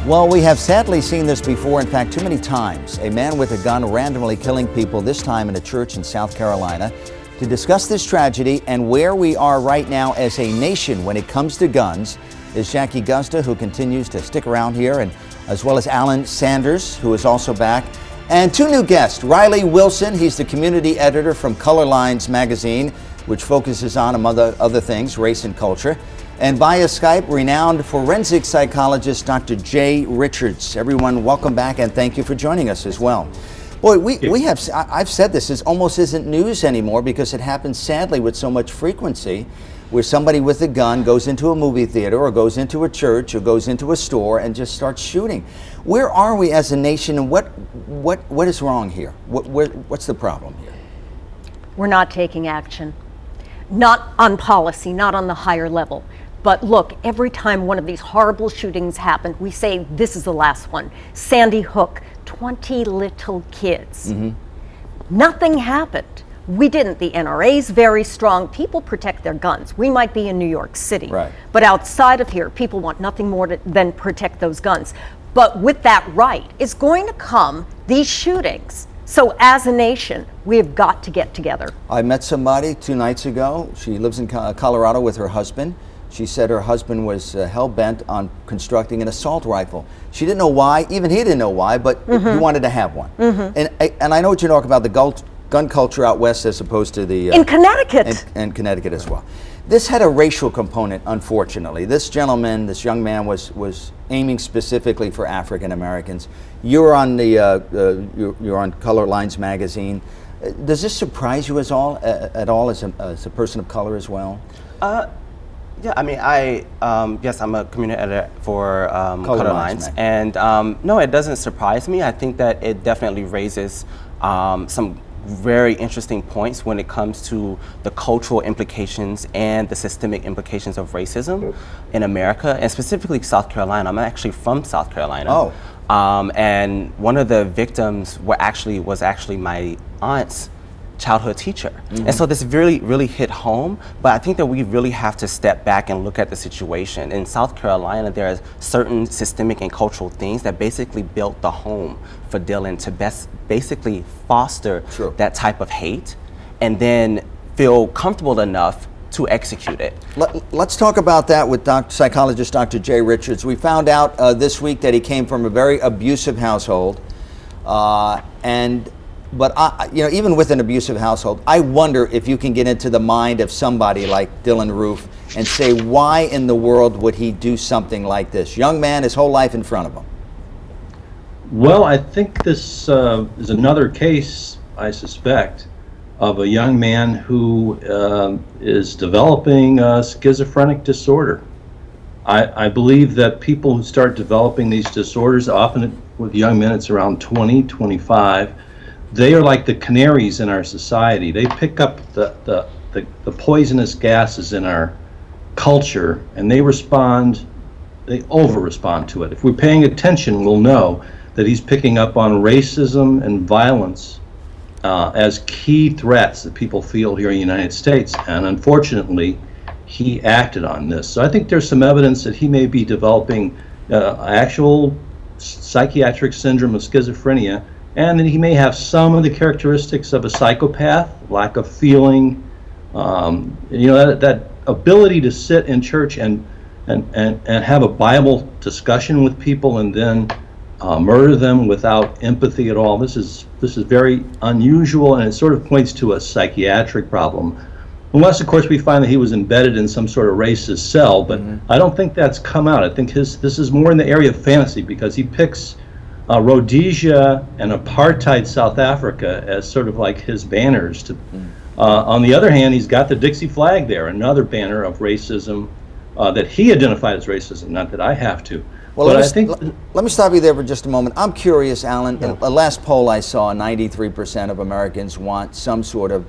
Well, we have sadly seen this before, in fact, too many times. A man with a gun randomly killing people, this time in a church in South Carolina. To discuss this tragedy and where we are right now as a nation when it comes to guns is Jackie Guzda, who continues to stick around here, and as well as Alain Sanders, who is also back. And two new guests, Riley Wilson, he's the community editor from Color Lines magazine, which focuses on, among other things, race and culture. And via Skype, renowned forensic psychologist Dr. Jay Richards. Everyone, welcome back, and thank you for joining us as well. Boy, I've said this almost isn't news anymore because it happens sadly with so much frequency, where somebody with a gun goes into a movie theater or goes into a church or goes into a store and just starts shooting. Where are we as a nation, and what is wrong here? What's the problem here? We're not taking action. Not on policy, not on the higher level. But look, every time one of these horrible shootings happen, we say this is the last one. Sandy Hook, 20 little kids. Nothing happened. We didn't. The NRA's very strong. People protect their guns. We might be in New York City, right, but outside of here, people want nothing more than protect those guns. But with that right is going to come these shootings. So as a nation, we have got to get together. I met somebody 2 nights ago. She lives in Colorado with her husband. She said her husband was hell-bent on constructing an assault rifle. She didn't know why, even he didn't know why, but he wanted to have one. And I know what you're talking about, the gun culture out west as opposed to the... in Connecticut. And Connecticut as well. This had a racial component, unfortunately. This gentleman, this young man was aiming specifically for African Americans. You're on you're on Color Lines magazine. Does this surprise you at all as a person of color as well? Yeah, I mean, yes, I'm a community editor for Color Lines, and no, it doesn't surprise me. I think that it definitely raises some very interesting points when it comes to the cultural implications and the systemic implications of racism in America, and specifically South Carolina. I'm actually from South Carolina. And one of the victims was actually my aunt's childhood teacher. And so this really hit home, but I think that we really have to step back and look at the situation. In South Carolina, there are certain systemic and cultural things that basically built the home for Dylann to basically foster that type of hate and then feel comfortable enough to execute it. Let's talk about that with psychologist Dr. Jay Richards. We found out this week that he came from a very abusive household, but even with an abusive household, I wonder if you can get into the mind of somebody like Dylann Roof and say, why in the world would he do something like this? Young man, his whole life in front of him. Well, I think this is another case, I suspect, of a young man who is developing a schizophrenic disorder. I believe that people who start developing these disorders, often with young men, it's around 20, 25, they are like the canaries in our society. They pick up the poisonous gases in our culture, and they over-respond to it. If we're paying attention, we'll know that he's picking up on racism and violence as key threats that people feel here in the United States, and unfortunately, he acted on this. So I think there's some evidence that he may be developing actual psychiatric syndrome of schizophrenia, and that he may have some of the characteristics of a psychopath, lack of feeling, that ability to sit in church and have a Bible discussion with people and then murder them without empathy at all. This is very unusual, and it sort of points to a psychiatric problem. Unless, of course, we find that he was embedded in some sort of racist cell, but I don't think that's come out. I think this is more in the area of fantasy, because he picks Rhodesia and apartheid South Africa as sort of like his banners. On the other hand, he's got the Dixie flag there, another banner of racism that he identified as racism, not that I have to. Well, let me stop you there for just a moment. I'm curious, Alan. Yeah. The last poll I saw, 93% of Americans want some sort of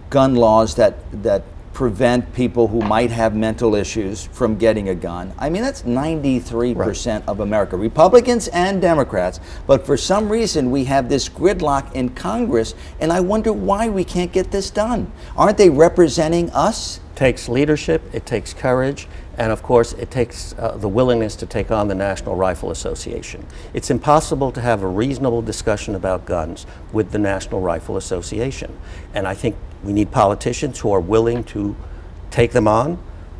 gun laws that prevent people who might have mental issues from getting a gun. I mean, that's 93% of America, Republicans and Democrats. But for some reason, we have this gridlock in Congress, and I wonder why we can't get this done. Aren't they representing us? It takes leadership, it takes courage, And of course, it takes the willingness to take on the National Rifle Association. It's impossible to have a reasonable discussion about guns with the National Rifle Association. And I think we need politicians who are willing to take them on,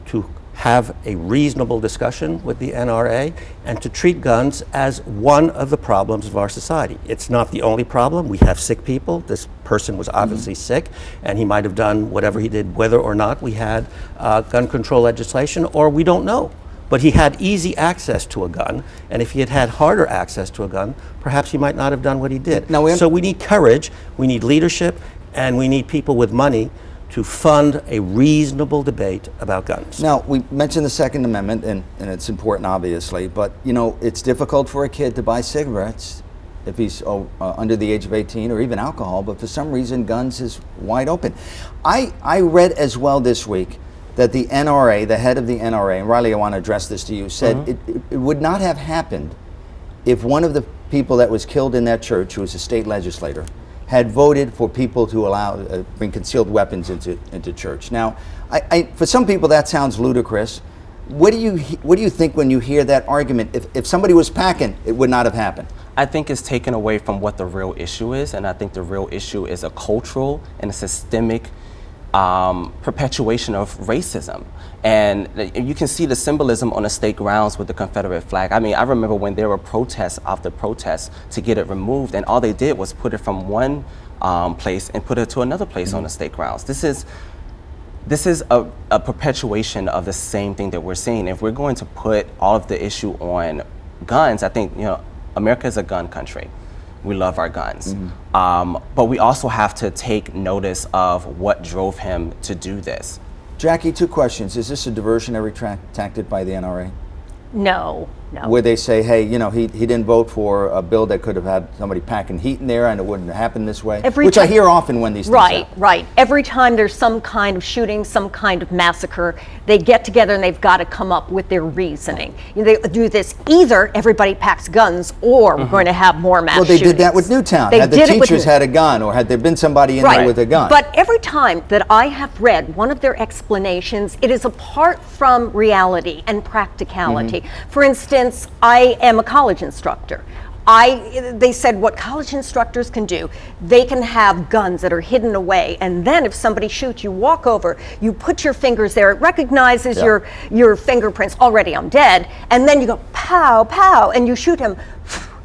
to have a reasonable discussion with the NRA, and to treat guns as one of the problems of our society. It's not the only problem. We have sick people. This person was obviously sick, and he might have done whatever he did, whether or not we had gun control legislation, or we don't know. But he had easy access to a gun, and if he had had harder access to a gun, perhaps he might not have done what he did. So we need courage, we need leadership, and we need people with money to fund a reasonable debate about guns. Now, we mentioned the Second Amendment, and it's important, obviously, but, you know, it's difficult for a kid to buy cigarettes if he's under the age of 18, or even alcohol, but for some reason, guns is wide open. I read as well this week that the NRA, the head of the NRA, and Riley, I want to address this to you, said it would not have happened if one of the people that was killed in that church, who was a state legislator, had voted for people to allow bring concealed weapons into church. Now, for some people that sounds ludicrous. What do you think when you hear that argument? If somebody was packing, it would not have happened. I think it's taken away from what the real issue is, and I think the real issue is a cultural and a systemic perpetuation of racism. And you can see the symbolism on the state grounds with the Confederate flag. I mean, I remember when there were protests after protests to get it removed, and all they did was put it from one place and put it to another place on the state grounds. This is a perpetuation of the same thing that we're seeing. If we're going to put all of the issue on guns, I think, you know, America is a gun country. We love our guns. But we also have to take notice of what drove him to do this. Jackie, two questions. Is this a diversionary tactic by the NRA? No, no. Where they say, hey, you know, he didn't vote for a bill that could have had somebody packing heat in there and it wouldn't have happened this way, which I hear often when these things happen. Right. Every time there's some kind of shooting, some kind of massacre, they get together and they've got to come up with their reasoning. They do this, either everybody packs guns or we're going to have more mass shootings. Well, they did that with Newtown. Had the teachers had a gun, or had there been somebody in there with a gun. But every time that I have read one of their explanations, it is apart from reality and practicality. For instance, I am a college instructor. They said what college instructors can do, they can have guns that are hidden away, and then if somebody shoots, you walk over, you put your fingers there, it recognizes your fingerprints, already I'm dead, and then you go pow, pow, and you shoot him,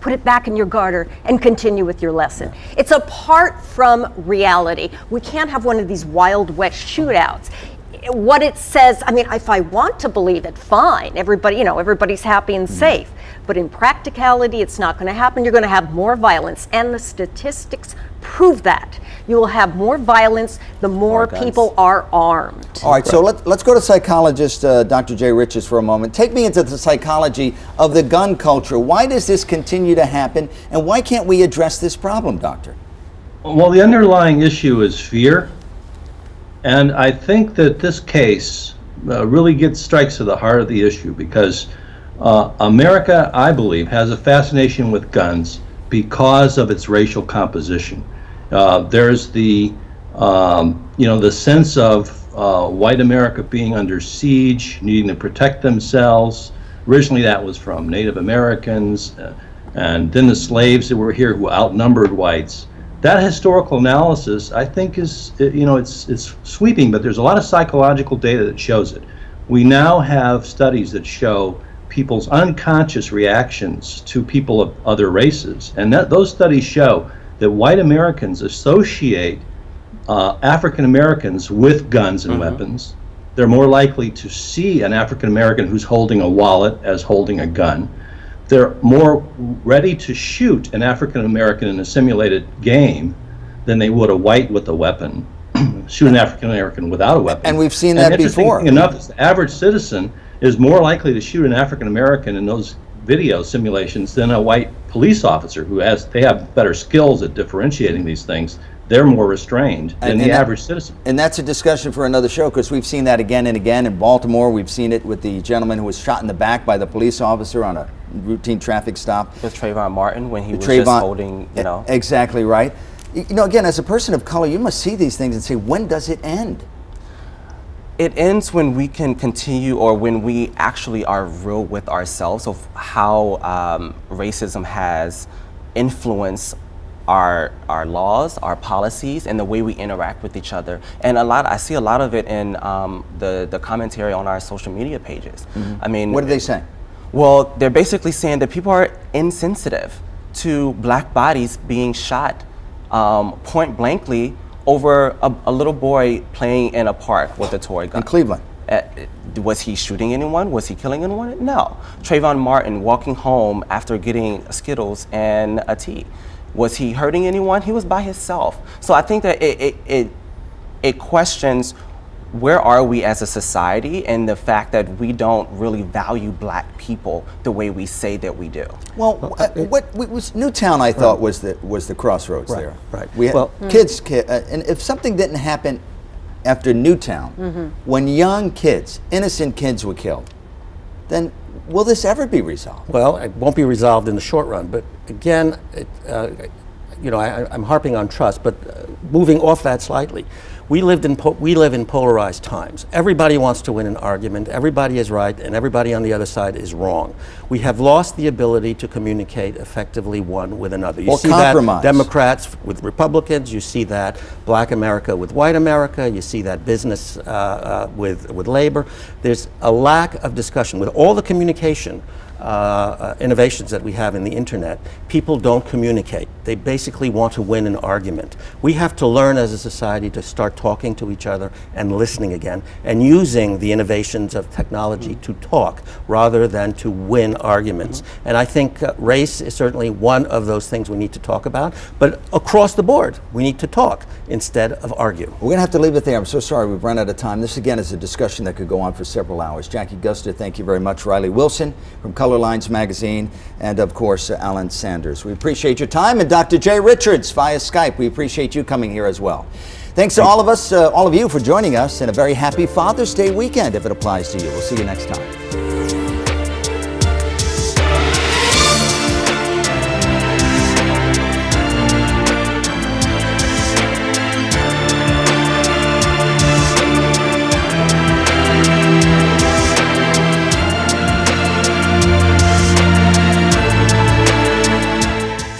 put it back in your garter, and continue with your lesson. It's apart from reality. We can't have one of these Wild West shootouts. What it says, I mean, if I want to believe it, fine. Everybody, you know, everybody's happy and safe. But in practicality, it's not going to happen. You're going to have more violence, and the statistics prove that. You will have more violence the more people are armed. All right, so let's go to psychologist Dr. Jay Riches for a moment. Take me into the psychology of the gun culture. Why does this continue to happen, and why can't we address this problem, Doctor? Well, the underlying issue is fear. And I think that this case really strikes to the heart of the issue, because America, I believe, has a fascination with guns because of its racial composition. There's the sense of white America being under siege, needing to protect themselves. Originally, that was from Native Americans, and then the slaves that were here who outnumbered whites. That historical analysis, I think, is, it's sweeping, but there's a lot of psychological data that shows it. We now have studies that show people's unconscious reactions to people of other races, and those studies show that white Americans associate African Americans with guns and weapons. They're more likely to see an African American who's holding a wallet as holding a gun. They're more ready to shoot an African American in a simulated game than they would a white with a weapon. Shoot an African American without a weapon. And we've seen that before. Enough, the average citizen is more likely to shoot an African American in those video simulations than a white police officer they have better skills at differentiating these things. They're more restrained than the average citizen. And that's a discussion for another show, because we've seen that again and again. In Baltimore, we've seen it with the gentleman who was shot in the back by the police officer on a routine traffic stop. With Trayvon Martin, when he was just holding, Exactly right. Again, as a person of color, you must see these things and say, when does it end? It ends when we can continue, or when we actually are real with ourselves of how racism has influenced our laws, our policies, and the way we interact with each other. And I see a lot of it in the commentary on our social media pages. Mm-hmm. I mean, what are they saying? Well, they're basically saying that people are insensitive to black bodies being shot point blankly over a little boy playing in a park with a toy gun. In Cleveland. Was he shooting anyone? Was he killing anyone? No. Trayvon Martin walking home after getting Skittles and a tea. Was he hurting anyone? He was by himself. So I think that it questions where are we as a society, and the fact that we don't really value black people the way we say that we do. Well, what was Newtown? I thought was the crossroads there. Right. We had kids, and if something didn't happen after Newtown, when young kids, innocent kids, were killed, then will this ever be resolved? Well, it won't be resolved in the short run. But again, I'm harping on trust. But moving off that slightly. We live in polarized times. Everybody wants to win an argument. Everybody is right, and everybody on the other side is wrong. We have lost the ability to communicate effectively one with another. You see compromise. That Democrats with Republicans. You see that Black America with White America. You see that business with labor. There's a lack of discussion with all the communication innovations that we have in the internet. People don't communicate. They basically want to win an argument. We have to learn as a society to start talking to each other and listening again, and using the innovations of technology to talk rather than to win arguments. And I think race is certainly one of those things we need to talk about, but across the board we need to talk instead of argue. We're going to have to leave it there. I'm so sorry we've run out of time. This again is a discussion that could go on for several hours. Jackie Guzda, thank you very much. Riley Wilson from Color Lines Magazine, and of course Alain Sanders. We appreciate your time, and Dr. Jay Richards via Skype. We appreciate you coming here as well. Thanks to all of us, all of you, for joining us, and a very happy Father's Day weekend if it applies to you. We'll see you next time.